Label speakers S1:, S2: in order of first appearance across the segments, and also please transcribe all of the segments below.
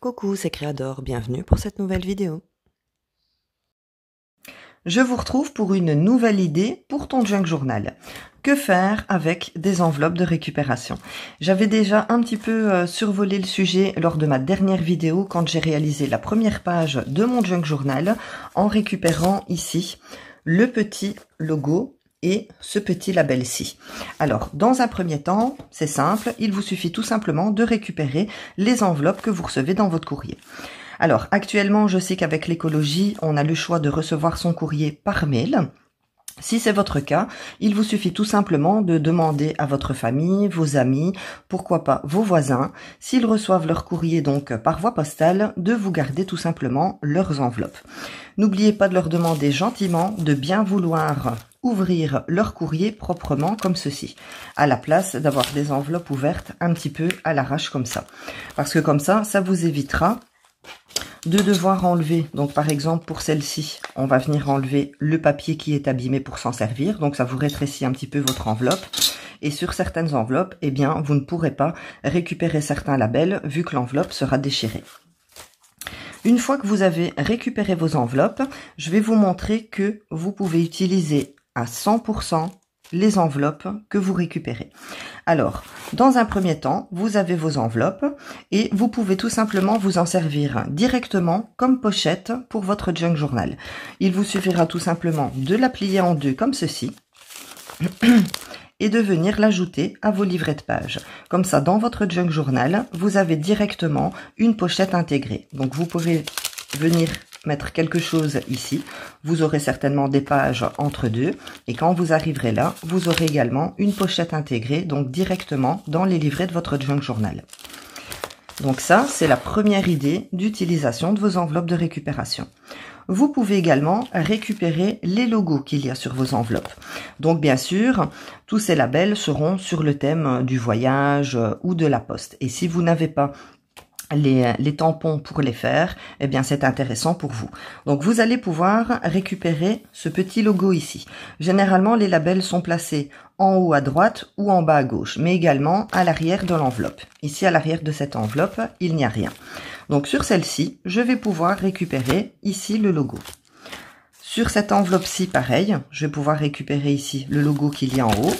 S1: Coucou, c'est Créador, bienvenue pour cette nouvelle vidéo.
S2: Je vous retrouve pour une nouvelle idée pour ton junk journal. Que faire avec des enveloppes de récupération? J'avais déjà un petit peu survolé le sujet lors de ma dernière vidéo quand j'ai réalisé la première page de mon junk journal en récupérant ici le petit logo et ce petit label-ci. Alors, dans un premier temps, c'est simple, il vous suffit tout simplement de récupérer les enveloppes que vous recevez dans votre courrier. Alors, actuellement, je sais qu'avec l'écologie, on a le choix de recevoir son courrier par mail. Si c'est votre cas, il vous suffit tout simplement de demander à votre famille, vos amis, pourquoi pas vos voisins, s'ils reçoivent leur courrier donc par voie postale, de vous garder tout simplement leurs enveloppes. N'oubliez pas de leur demander gentiment de bien vouloir ouvrir leur courrier proprement comme ceci, à la place d'avoir des enveloppes ouvertes un petit peu à l'arrache comme ça. Parce que comme ça vous évitera de devoir enlever, donc par exemple pour celle-ci, on va venir enlever le papier qui est abîmé pour s'en servir, donc ça vous rétrécit un petit peu votre enveloppe, et sur certaines enveloppes, eh bien vous ne pourrez pas récupérer certains labels vu que l'enveloppe sera déchirée. Une fois que vous avez récupéré vos enveloppes, je vais vous montrer que vous pouvez utiliser à 100% les enveloppes que vous récupérez. Alors, dans un premier temps, vous avez vos enveloppes et vous pouvez tout simplement vous en servir directement comme pochette pour votre junk journal. Il vous suffira tout simplement de la plier en deux comme ceci et de venir l'ajouter à vos livrets de pages. Comme ça, dans votre junk journal, vous avez directement une pochette intégrée. Donc, vous pouvez venir mettre quelque chose ici, vous aurez certainement des pages entre deux et quand vous arriverez là, vous aurez également une pochette intégrée donc directement dans les livrets de votre junk journal. Donc ça, c'est la première idée d'utilisation de vos enveloppes de récupération. Vous pouvez également récupérer les logos qu'il y a sur vos enveloppes. Donc bien sûr, tous ces labels seront sur le thème du voyage ou de la poste. Et si vous n'avez pas les tampons pour les faire, eh bien c'est intéressant pour vous. Donc vous allez pouvoir récupérer ce petit logo ici. Généralement les labels sont placés en haut à droite ou en bas à gauche, mais également à l'arrière de l'enveloppe. Ici à l'arrière de cette enveloppe, il n'y a rien. Donc sur celle-ci, je vais pouvoir récupérer ici le logo. Sur cette enveloppe-ci, pareil, je vais pouvoir récupérer ici le logo qu'il y a en haut.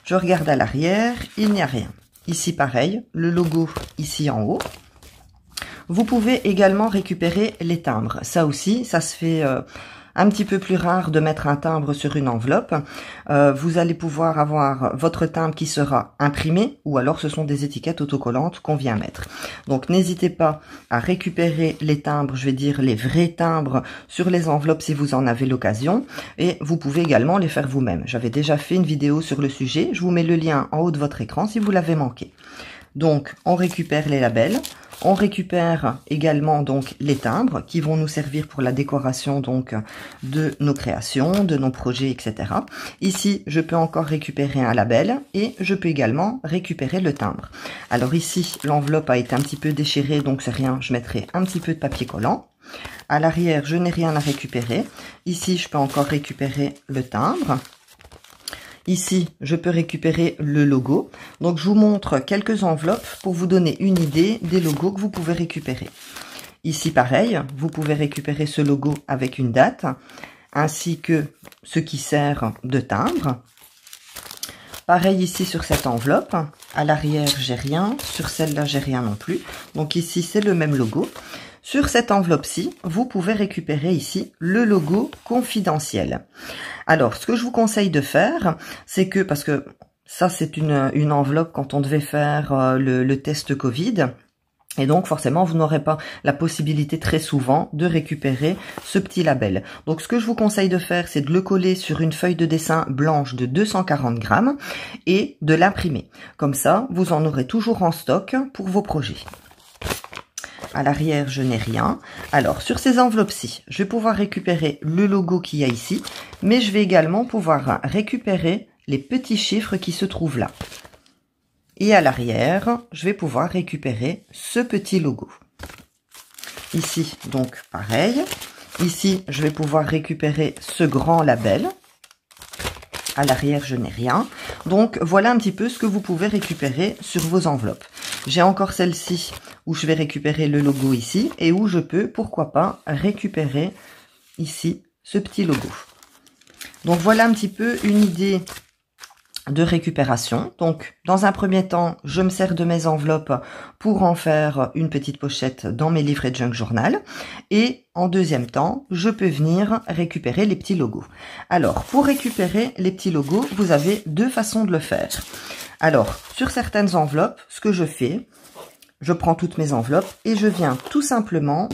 S2: Je regarde à l'arrière, il n'y a rien. Ici pareil, le logo ici en haut. Vous pouvez également récupérer les timbres. Ça aussi, ça se fait un petit peu plus rare de mettre un timbre sur une enveloppe. Vous allez pouvoir avoir votre timbre qui sera imprimé ou alors ce sont des étiquettes autocollantes qu'on vient mettre. Donc n'hésitez pas à récupérer les timbres, je vais dire les vrais timbres sur les enveloppes si vous en avez l'occasion et vous pouvez également les faire vous-même. J'avais déjà fait une vidéo sur le sujet, je vous mets le lien en haut de votre écran si vous l'avez manqué. Donc on récupère les labels. On récupère également donc les timbres qui vont nous servir pour la décoration donc de nos créations, de nos projets, etc. Ici, je peux encore récupérer un label et je peux également récupérer le timbre. Alors ici, l'enveloppe a été un petit peu déchirée, donc c'est rien, je mettrai un petit peu de papier collant. À l'arrière, je n'ai rien à récupérer. Ici, je peux encore récupérer le timbre. Ici, je peux récupérer le logo. Donc, je vous montre quelques enveloppes pour vous donner une idée des logos que vous pouvez récupérer. Ici, pareil, vous pouvez récupérer ce logo avec une date, ainsi que ce qui sert de timbre. Pareil ici sur cette enveloppe. À l'arrière, j'ai rien. Sur celle-là, j'ai rien non plus. Donc ici, c'est le même logo. Sur cette enveloppe-ci, vous pouvez récupérer ici le logo confidentiel. Alors, ce que je vous conseille de faire, c'est que, parce que ça c'est une enveloppe quand on devait faire le test Covid, et donc forcément vous n'aurez pas la possibilité très souvent de récupérer ce petit label. Donc ce que je vous conseille de faire, c'est de le coller sur une feuille de dessin blanche de 240 grammes et de l'imprimer. Comme ça, vous en aurez toujours en stock pour vos projets. À l'arrière, je n'ai rien. Alors, sur ces enveloppes-ci, je vais pouvoir récupérer le logo qu'il y a ici, mais je vais également pouvoir récupérer les petits chiffres qui se trouvent là. Et à l'arrière, je vais pouvoir récupérer ce petit logo. Ici, donc, pareil. Ici, je vais pouvoir récupérer ce grand label. À l'arrière, je n'ai rien. Donc, voilà un petit peu ce que vous pouvez récupérer sur vos enveloppes. J'ai encore celle-ci où je vais récupérer le logo ici et où je peux, pourquoi pas, récupérer ici ce petit logo. Donc voilà un petit peu une idée de récupération. Donc dans un premier temps, je me sers de mes enveloppes pour en faire une petite pochette dans mes livrets de Junk Journal. Et en deuxième temps, je peux venir récupérer les petits logos. Alors pour récupérer les petits logos, vous avez deux façons de le faire. Alors sur certaines enveloppes, ce que je fais, je prends toutes mes enveloppes et je viens tout simplement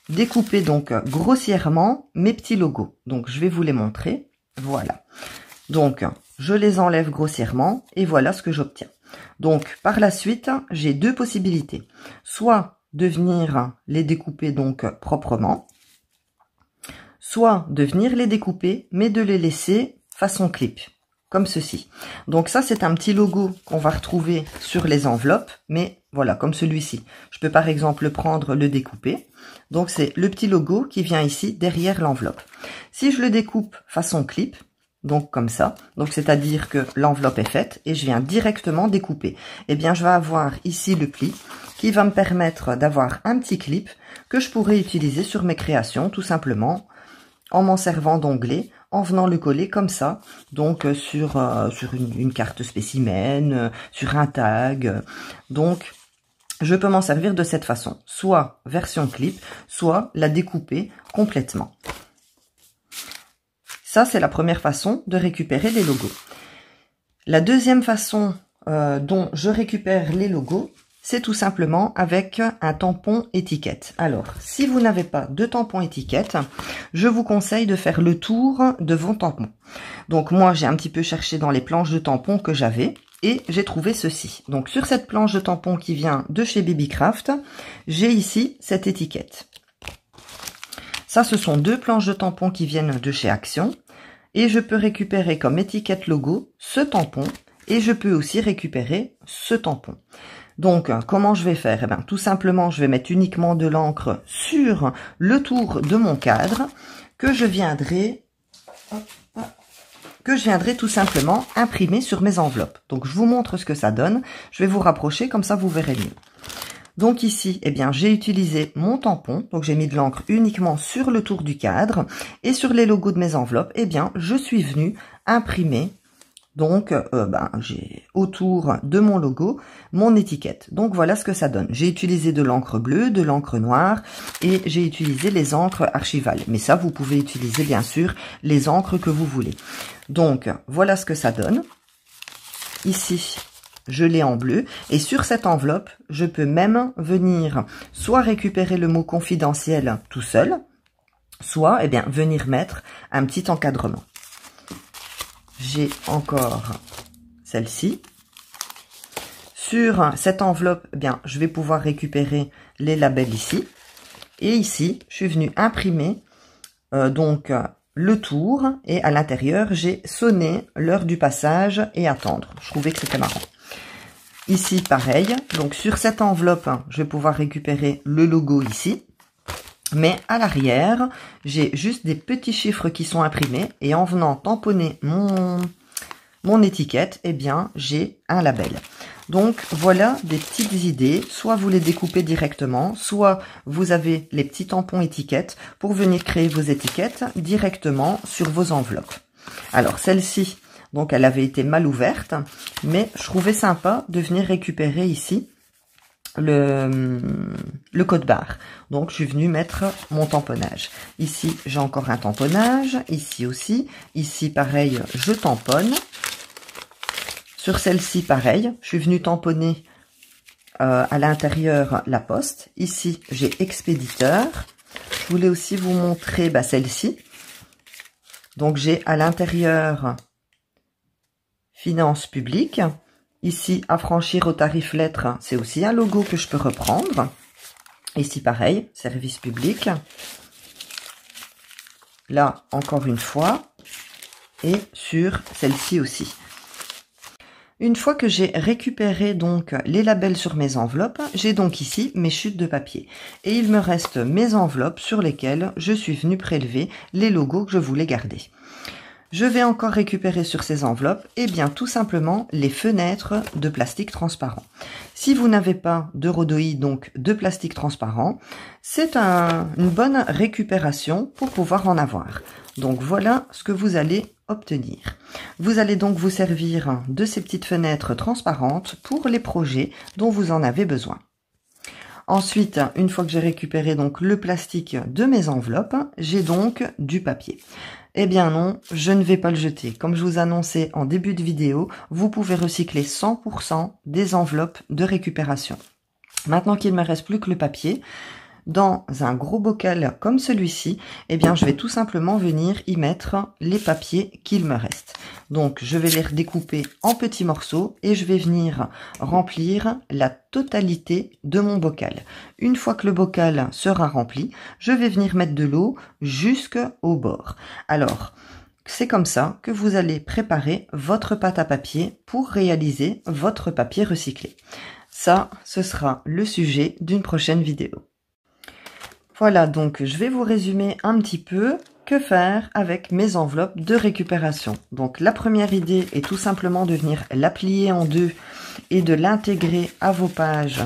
S2: découper donc grossièrement mes petits logos. Donc je vais vous les montrer. Voilà. Donc, je les enlève grossièrement et voilà ce que j'obtiens. Donc, par la suite, j'ai deux possibilités. Soit de venir les découper donc proprement, soit de venir les découper, mais de les laisser façon clip, comme ceci. Donc ça, c'est un petit logo qu'on va retrouver sur les enveloppes, mais voilà, comme celui-ci. Je peux par exemple le prendre, le découper. Donc c'est le petit logo qui vient ici derrière l'enveloppe. Si je le découpe façon clip, donc comme ça, donc c'est-à-dire que l'enveloppe est faite et je viens directement découper. Eh bien, je vais avoir ici le pli qui va me permettre d'avoir un petit clip que je pourrais utiliser sur mes créations, tout simplement en m'en servant d'onglet, en venant le coller comme ça, donc sur une carte spécimen, sur un tag. Donc, je peux m'en servir de cette façon, soit version clip, soit la découper complètement. Ça, c'est la première façon de récupérer les logos. La deuxième façon dont je récupère les logos, c'est tout simplement avec un tampon étiquette. Alors, si vous n'avez pas de tampon étiquette, je vous conseille de faire le tour de vos tampons. Donc moi, j'ai un petit peu cherché dans les planches de tampons que j'avais et j'ai trouvé ceci. Donc sur cette planche de tampons qui vient de chez Babycraft, j'ai ici cette étiquette. Ça, ce sont deux planches de tampons qui viennent de chez Action. Et je peux récupérer comme étiquette logo ce tampon. Et je peux aussi récupérer ce tampon. Donc, comment je vais faire? Eh bien, tout simplement, je vais mettre uniquement de l'encre sur le tour de mon cadre que je viendrai tout simplement imprimer sur mes enveloppes. Donc, je vous montre ce que ça donne. Je vais vous rapprocher, comme ça, vous verrez mieux. Donc ici, eh bien, j'ai utilisé mon tampon, donc j'ai mis de l'encre uniquement sur le tour du cadre, et sur les logos de mes enveloppes, eh bien, je suis venue imprimer, donc, j'ai autour de mon logo, mon étiquette. Donc voilà ce que ça donne. J'ai utilisé de l'encre bleue, de l'encre noire, et j'ai utilisé les encres archivales. Mais ça, vous pouvez utiliser, bien sûr, les encres que vous voulez. Donc, voilà ce que ça donne. Ici, je l'ai en bleu et sur cette enveloppe, je peux même venir soit récupérer le mot confidentiel tout seul, soit venir mettre un petit encadrement. J'ai encore celle-ci. Sur cette enveloppe, je vais pouvoir récupérer les labels ici. Et ici, je suis venue imprimer le tour et à l'intérieur, j'ai sonné l'heure du passage et attendre. Je trouvais que c'était marrant. Ici, pareil. Donc, sur cette enveloppe, je vais pouvoir récupérer le logo ici. Mais à l'arrière, j'ai juste des petits chiffres qui sont imprimés. Et en venant tamponner mon étiquette, j'ai un label. Donc, voilà des petites idées. Soit vous les découpez directement, soit vous avez les petits tampons étiquettes pour venir créer vos étiquettes directement sur vos enveloppes. Alors, celle-ci... Donc, elle avait été mal ouverte, mais je trouvais sympa de venir récupérer ici le code barre. Donc, je suis venue mettre mon tamponnage. Ici, j'ai encore un tamponnage. Ici aussi. Ici, pareil, je tamponne. Sur celle-ci, pareil, je suis venue tamponner à l'intérieur la poste. Ici, j'ai expéditeur. Je voulais aussi vous montrer celle-ci. Donc, j'ai à l'intérieur... Finances publiques. Ici, affranchir au tarif lettres, c'est aussi un logo que je peux reprendre. Ici, pareil, service public. Là, encore une fois. Et sur celle-ci aussi. Une fois que j'ai récupéré donc les labels sur mes enveloppes, j'ai donc ici mes chutes de papier. Et il me reste mes enveloppes sur lesquelles je suis venue prélever les logos que je voulais garder. Je vais encore récupérer sur ces enveloppes, eh bien tout simplement les fenêtres de plastique transparent. Si vous n'avez pas de rhodoïde, donc de plastique transparent, c'est une bonne récupération pour pouvoir en avoir. Donc voilà ce que vous allez obtenir. Vous allez donc vous servir de ces petites fenêtres transparentes pour les projets dont vous en avez besoin. Ensuite, une fois que j'ai récupéré donc le plastique de mes enveloppes, j'ai donc du papier. Eh bien non, je ne vais pas le jeter. Comme je vous annonçais en début de vidéo, vous pouvez recycler 100% des enveloppes de récupération. Maintenant qu'il ne me reste plus que le papier, dans un gros bocal comme celui-ci, eh bien je vais tout simplement venir y mettre les papiers qu'il me reste. Donc je vais les redécouper en petits morceaux et je vais venir remplir la totalité de mon bocal. Une fois que le bocal sera rempli, je vais venir mettre de l'eau jusqu'au bord. Alors, c'est comme ça que vous allez préparer votre pâte à papier pour réaliser votre papier recyclé. Ça, ce sera le sujet d'une prochaine vidéo. Voilà, donc je vais vous résumer un petit peu que faire avec mes enveloppes de récupération. Donc la première idée est tout simplement de venir la plier en deux et de l'intégrer à vos pages,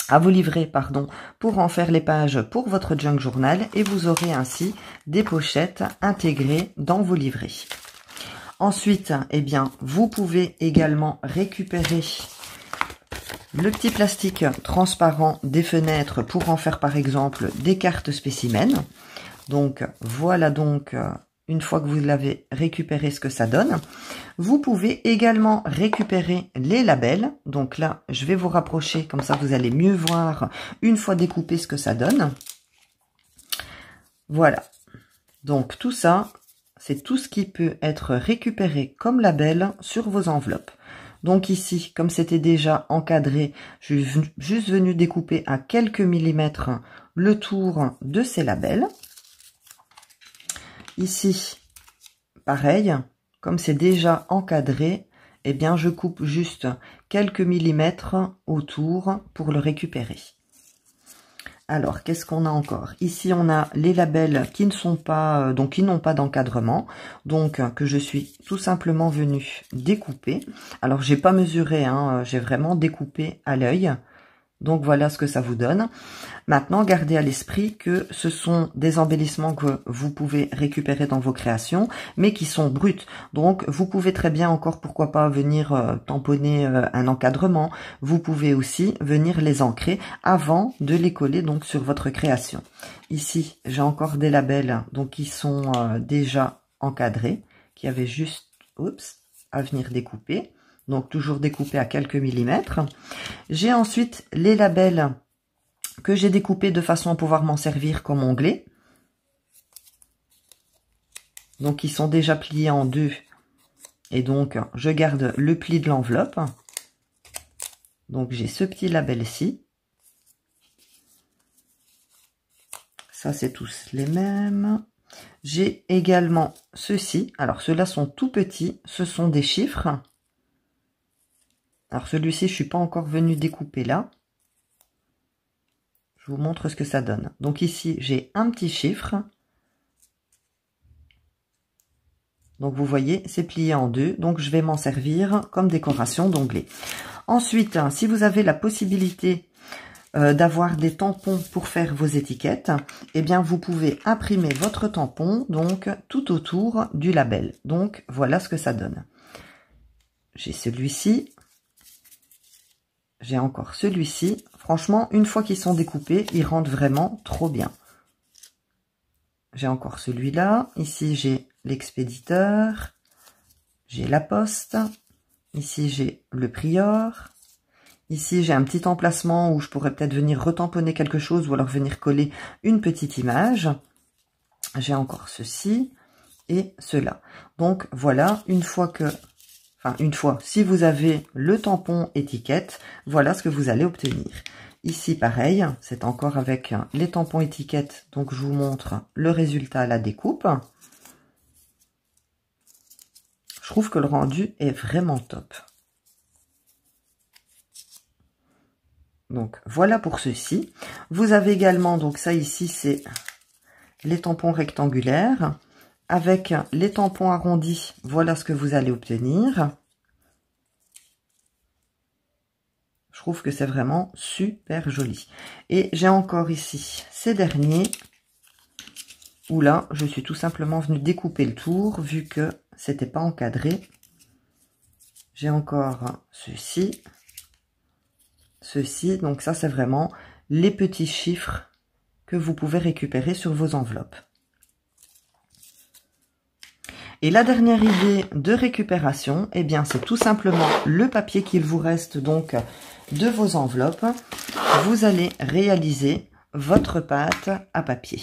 S2: à vos livrets, pardon, pour en faire les pages pour votre junk journal et vous aurez ainsi des pochettes intégrées dans vos livrets. Ensuite, eh bien, vous pouvez également récupérer le petit plastique transparent des fenêtres pour en faire par exemple des cartes spécimens. Donc voilà donc une fois que vous l'avez récupéré ce que ça donne. Vous pouvez également récupérer les labels. Donc là je vais vous rapprocher comme ça vous allez mieux voir une fois découpé ce que ça donne. Voilà. Donc tout ça c'est tout ce qui peut être récupéré comme label sur vos enveloppes. Donc ici, comme c'était déjà encadré, je suis juste venu découper à quelques millimètres le tour de ces labels. Ici, pareil, comme c'est déjà encadré, eh bien je coupe juste quelques millimètres autour pour le récupérer. Alors, qu'est-ce qu'on a encore? Ici, on a les labels qui ne sont pas, donc qui n'ont pas d'encadrement, donc que je suis tout simplement venu découper. Alors, j'ai pas mesuré, hein, j'ai vraiment découpé à l'œil. Donc voilà ce que ça vous donne. Maintenant, gardez à l'esprit que ce sont des embellissements que vous pouvez récupérer dans vos créations, mais qui sont bruts. Donc vous pouvez très bien encore, pourquoi pas, venir tamponner un encadrement. Vous pouvez aussi venir les ancrer avant de les coller donc sur votre création. Ici, j'ai encore des labels donc qui sont déjà encadrés, qui avaient juste à venir découper. Donc toujours découpé à quelques millimètres. J'ai ensuite les labels que j'ai découpés de façon à pouvoir m'en servir comme onglet. Donc ils sont déjà pliés en deux. Et donc je garde le pli de l'enveloppe. Donc j'ai ce petit label-ci. Ça c'est tous les mêmes. J'ai également ceux-ci. Alors ceux-là sont tout petits. Ce sont des chiffres. Alors celui-ci, je suis pas encore venu découper là. Je vous montre ce que ça donne. Donc ici, j'ai un petit chiffre. Donc vous voyez, c'est plié en deux. Donc je vais m'en servir comme décoration d'onglet. Ensuite, si vous avez la possibilité d'avoir des tampons pour faire vos étiquettes, eh bien vous pouvez imprimer votre tampon donc tout autour du label. Donc voilà ce que ça donne. J'ai celui-ci. J'ai encore celui-ci. Franchement, une fois qu'ils sont découpés, ils rendent vraiment trop bien. J'ai encore celui-là. Ici, j'ai l'expéditeur. J'ai la poste. Ici, j'ai le prior. Ici, j'ai un petit emplacement où je pourrais peut-être venir retamponner quelque chose ou alors venir coller une petite image. J'ai encore ceci et cela. Donc, voilà, une fois, si vous avez le tampon étiquette, voilà ce que vous allez obtenir. Ici, pareil, c'est encore avec les tampons étiquettes, donc je vous montre le résultat à la découpe. Je trouve que le rendu est vraiment top. Donc, voilà pour ceci. Vous avez également, donc ça ici, c'est les tampons rectangulaires. avec les tampons arrondis, voilà ce que vous allez obtenir. Je trouve que c'est vraiment super joli. Et j'ai encore ici ces derniers, où là, je suis tout simplement venue découper le tour, vu que c'était pas encadré. J'ai encore ceci, ceci. Donc ça, c'est vraiment les petits chiffres que vous pouvez récupérer sur vos enveloppes. Et la dernière idée de récupération, eh bien, c'est tout simplement le papier qu'il vous reste donc de vos enveloppes. Vous allez réaliser votre pâte à papier.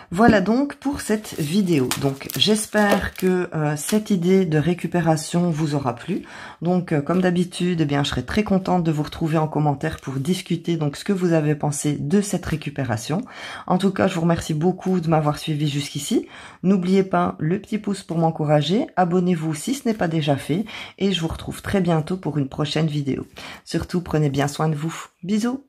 S2: Voilà donc pour cette vidéo. Donc j'espère que cette idée de récupération vous aura plu. Donc comme d'habitude, eh bien je serai très contente de vous retrouver en commentaire pour discuter donc ce que vous avez pensé de cette récupération. En tout cas, je vous remercie beaucoup de m'avoir suivi jusqu'ici. N'oubliez pas le petit pouce pour m'encourager. Abonnez-vous si ce n'est pas déjà fait et je vous retrouve très bientôt pour une prochaine vidéo. Surtout, prenez bien soin de vous. Bisous.